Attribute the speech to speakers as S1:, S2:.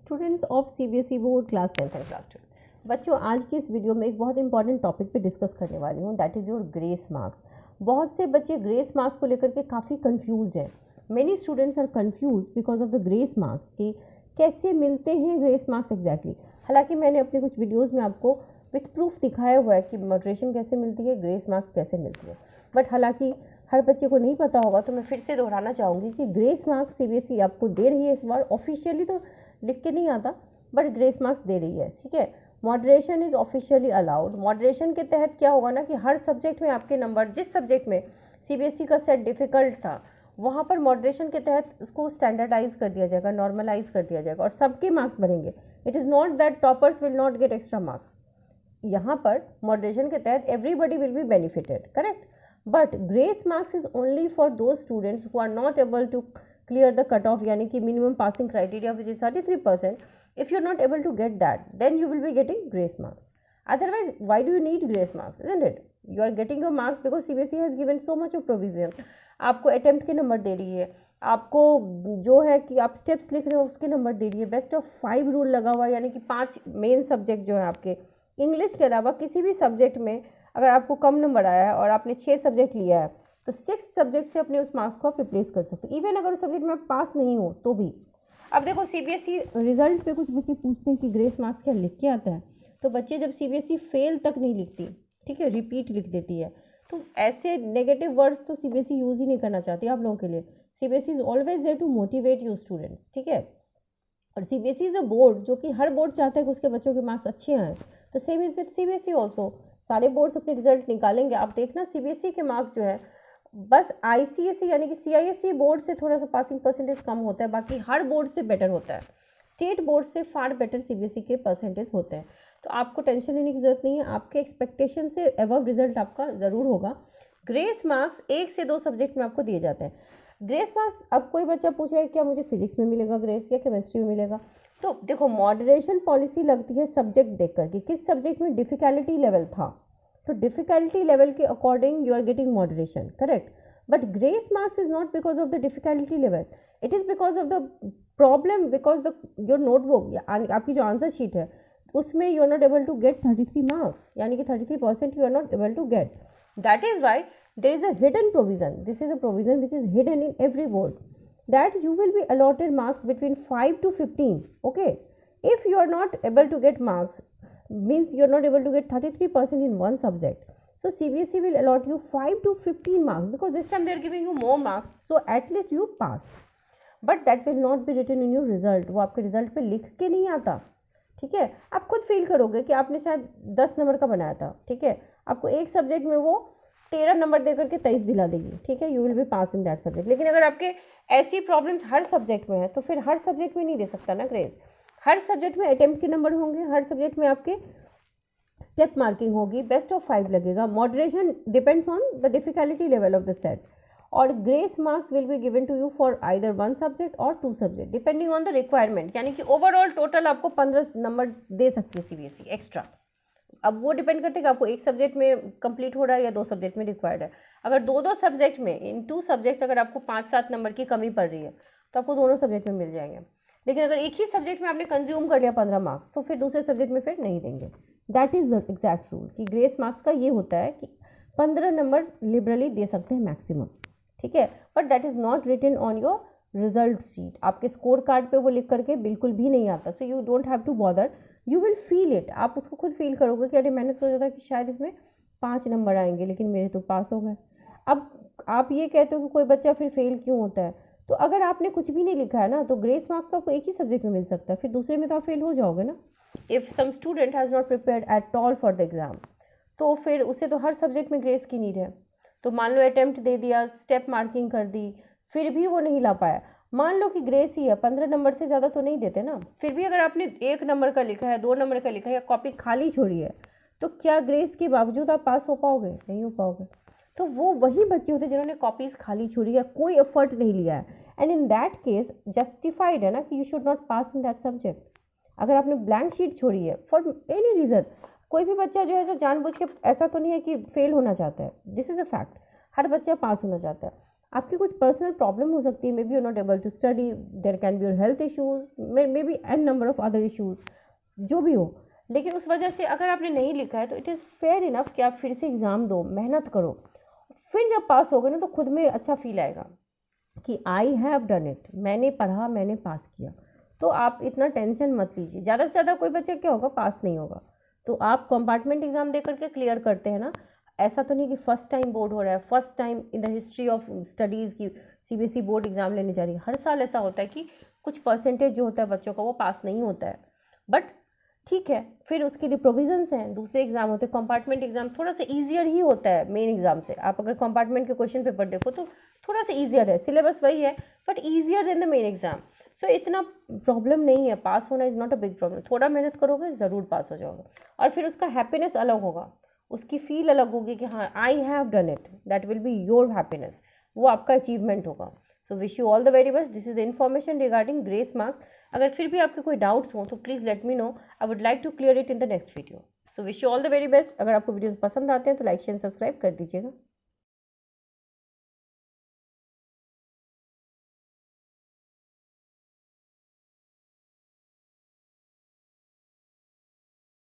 S1: Students of CBSE board class 10th and class 12। बच्चों, आज की इस वीडियो में एक बहुत इंपॉर्टेंट टॉपिक पे डिस्कस करने वाली हूँ, that is your grace marks. बहुत से बच्चे ग्रेस मार्क्स को लेकर के काफ़ी कंफ्यूज हैं। Many students are confuse because of the grace marks कि कैसे मिलते हैं ग्रेस मार्क्स एग्जैक्टली। हालांकि मैंने अपने कुछ वीडियोज़ में आपको विथ प्रूफ दिखाया हुआ है कि मॉडरेशन कैसे मिलती है, ग्रेस मार्क्स कैसे मिलती है, बट हालांकि हर बच्चे को नहीं पता होगा, तो मैं फिर से दोहराना चाहूँगी कि ग्रेस मार्क्स सीबीएसई आपको दे रही है इस बार। ऑफिशियली तो लिख के नहीं आता, बट ग्रेस मार्क्स दे रही है, ठीक है। Moderation is officially allowed. Moderation के तहत क्या होगा ना कि हर सब्जेक्ट में आपके नंबर, जिस सब्जेक्ट में सीबीएसई का सेट डिफ़िकल्ट था, वहाँ पर मॉडरेशन के तहत उसको स्टैंडर्डाइज कर दिया जाएगा, नॉर्मलाइज कर दिया जाएगा और सबके मार्क्स बढ़ेंगे। It is not that toppers will not get extra marks. यहाँ पर मॉडरेशन के तहत everybody will be benefited, correct. But grace marks is only for those students who are not able to clear the cut off, यानी कि minimum passing criteria which is 33%. If you're not able to get that, then you will be getting grace marks. Otherwise, why do you need grace marks, isn't it? You are getting your marks because CBSE has given so much of provision. आपको attempt के number दे रही है, आपको जो है कि आप steps लिख रहे हो उसके नंबर दे रही है, बेस्ट ऑफ 5 रूल लगा हुआ है, यानी कि 5 मेन सब्जेक्ट जो है आपके, इंग्लिश के अलावा किसी भी सब्जेक्ट में अगर आपको कम नंबर आया है और आपने 6 सब्जेक्ट लिया है, तो 6 सब्जेक्ट से अपने उस मार्क्स को आप रिप्लेस कर सकते हो, इवन अगर उस सब्जेक्ट में आप पास नहीं हो तो भी। अब देखो, सीबीएसई रिजल्ट पे कुछ बच्चे पूछते हैं कि ग्रेस मार्क्स क्या लिख के आता है, तो बच्चे जब सीबीएसई फेल तक नहीं लिखती, ठीक है, रिपीट लिख देती है, तो ऐसे नेगेटिव वर्ड्स तो सीबीएसई यूज़ ही नहीं करना चाहती आप लोगों के लिए। CBSE is always there to motivate you students, ठीक है। और सीबीएसई इज अ बोर्ड जो कि हर बोर्ड चाहता है कि उसके बच्चों के मार्क्स अच्छे आएँ, तो same is with CBSE also. सारे बोर्ड्स अपने रिजल्ट निकालेंगे, आप देखना सीबीएसई के मार्क्स जो है बस आईसीएसई यानी कि सीआईएसई बोर्ड से थोड़ा सा पासिंग परसेंटेज कम होता है, बाकी हर बोर्ड से बेटर होता है। स्टेट बोर्ड से फार बेटर सीबीएसई के परसेंटेज होते हैं, तो आपको टेंशन लेने की ज़रूरत नहीं है। आपके एक्सपेक्टेशन से अबव रिजल्ट आपका ज़रूर होगा। ग्रेस मार्क्स 1 से 2 सब्जेक्ट में आपको दिए जाते हैं। ग्रेस मार्क्स, अब कोई बच्चा पूछ रहा है क्या मुझे फिजिक्स में मिलेगा ग्रेस या केमिस्ट्री में मिलेगा, तो देखो मॉडरेशन पॉलिसी लगती है सब्जेक्ट देख कर कि किस सब्जेक्ट में डिफ़िकल्टी लेवल था, तो डिफ़िकल्टी लेवल के according you are getting moderation, correct. But grace marks is not because of the difficulty level, it is because of the problem, because the your notebook, आपकी जो answer sheet है उसमें you are not able to get 33 marks, यानी कि 33% you are not able to get. That is why there is a hidden provision, this is a provision which is hidden in every board, that you will be allotted marks between 5 to 15. Okay, if you are not able to get marks, means you are not able to get 33% in one subject, so CBSE will allot you 5 to 15 marks, because this time they are giving you more marks, so at least you pass, but that will not be written in your result. वो आपके result पे लिख के नहीं आता, ठीक है। आप खुद फील करोगे कि आपने शायद 10 नंबर का बनाया था, ठीक है, आपको एक सब्जेक्ट में वो 13 नंबर दे करके 23 दिला देगी, ठीक है, you will be pass in that subject. लेकिन अगर आपके ऐसी प्रॉब्लम्स हर सब्जेक्ट में है, तो फिर हर सब्जेक्ट में नहीं दे सकता ना ग्रेस। हर सब्जेक्ट में अटेम्प्ट के नंबर होंगे, हर सब्जेक्ट में आपके स्टेप मार्किंग होगी, बेस्ट ऑफ 5 लगेगा। Moderation depends on the difficulty level of the set, और grace marks will be given to you for either 1 subject और 2 subject depending on the requirement, यानी कि ओवरऑल टोटल आपको 15 number दे सकती है CBSE extra. अब वो डिपेंड करते हैं कि आपको एक सब्जेक्ट में कंप्लीट हो रहा है या 2 सब्जेक्ट में रिक्वायर्ड है। अगर 2 सब्जेक्ट में, इन 2 सब्जेक्ट्स अगर आपको 5-7 नंबर की कमी पड़ रही है, तो आपको दोनों सब्जेक्ट में मिल जाएंगे। लेकिन अगर एक ही सब्जेक्ट में आपने कंज्यूम कर लिया 15 मार्क्स, तो फिर दूसरे सब्जेक्ट में फिर नहीं देंगे। That is the exact rule कि ग्रेस मार्क्स का ये होता है कि 15 नंबर लिबरली दे सकते हैं मैक्सिमम, ठीक है, but that is not written on your result sheet. आपके स्कोर कार्ड पे वो लिख करके बिल्कुल भी नहीं आता, so you don't have to bother, you will feel it. आप उसको खुद फील करोगे कि अरे मैंने सोचा था कि शायद इसमें 5 नंबर आएंगे, लेकिन मेरे तो पास हो गए। अब आप ये कहते हो कि कोई बच्चा फिर फेल क्यों होता है, तो अगर आपने कुछ भी नहीं लिखा है ना, तो ग्रेस मार्क्स तो आपको एक ही सब्जेक्ट में मिल सकता है, फिर दूसरे में तो आप फेल हो जाओगे ना। If some student has not prepared at all for the exam, तो फिर उसे तो हर सब्जेक्ट में ग्रेस की नीड है। तो मान लो अटेम्प्ट दे दिया, स्टेप मार्किंग कर दी, फिर भी वो नहीं ला पाया, मान लो कि ग्रेस ही है, 15 नंबर से ज़्यादा तो नहीं देते ना, फिर भी अगर आपने 1 नंबर का लिखा है, 2 नंबर का लिखा है, या कॉपी खाली छोड़ी है, तो क्या ग्रेस के बावजूद आप पास हो पाओगे? नहीं हो पाओगे। तो वो वही बच्चे होते हैं जिन्होंने कॉपीज़ खाली छोड़ी है, कोई एफर्ट नहीं लिया है, and in that case justified है ना कि you should not pass in that subject. अगर आपने ब्लैंक शीट छोड़ी है फॉर एनी रीज़न, कोई भी बच्चा जो है जो जानबूझ के, ऐसा तो नहीं है कि फेल होना चाहता है, दिस इज़ अ फैक्ट, हर बच्चा पास होना चाहता है। आपकी कुछ पर्सनल प्रॉब्लम हो सकती है, may be you not able to study, there can be your health issues, may be an number of other issues, जो भी हो, लेकिन उस वजह से अगर आपने नहीं लिखा है तो इट इज़ फेयर इनफ कि आप फिर से एग्ज़ाम दो, मेहनत करो, फिर जब पास हो गए ना तो खुद में अच्छा फील आएगा कि आई हैव डन इट, मैंने पढ़ा, मैंने पास किया। तो आप इतना टेंशन मत लीजिए। ज़्यादा से ज़्यादा कोई बच्चा क्या होगा, पास नहीं होगा। तो आप कंपार्टमेंट एग्ज़ाम दे करके क्लियर करते हैं ना, ऐसा तो नहीं कि फ़र्स्ट टाइम बोर्ड हो रहा है, first time in the history of studies की सीबीएसई बोर्ड एग्ज़ाम लेने जा रही है। हर साल ऐसा होता है कि कुछ परसेंटेज जो होता है बच्चों का वो पास नहीं होता है, बट ठीक है, फिर उसके लिए प्रोविजंस हैं, दूसरे एग्जाम होते हैं। कंपार्टमेंट एग्जाम थोड़ा सा ईजियर ही होता है मेन एग्जाम से। आप अगर कंपार्टमेंट के क्वेश्चन पेपर देखो तो थोड़ा सा ईजियर है, सिलेबस वही है but easier than the main exam. So इतना प्रॉब्लम नहीं है, पास होना is not a big problem. थोड़ा मेहनत करोगे ज़रूर पास हो जाओगे, और फिर उसका हैप्पीनेस अलग होगा, उसकी फील अलग होगी कि हाँ I have done it, that will be your happiness, वो आपका अचीवमेंट होगा। So wish you all the very best. This is the information regarding grace marks. अगर फिर भी आपके कोई डाउट्स हो तो please let me know, I would like to clear it in the next video. So wish you all the very best. अगर आपको videos पसंद आते हैं तो लाइक शेयर सब्सक्राइब कर दीजिएगा।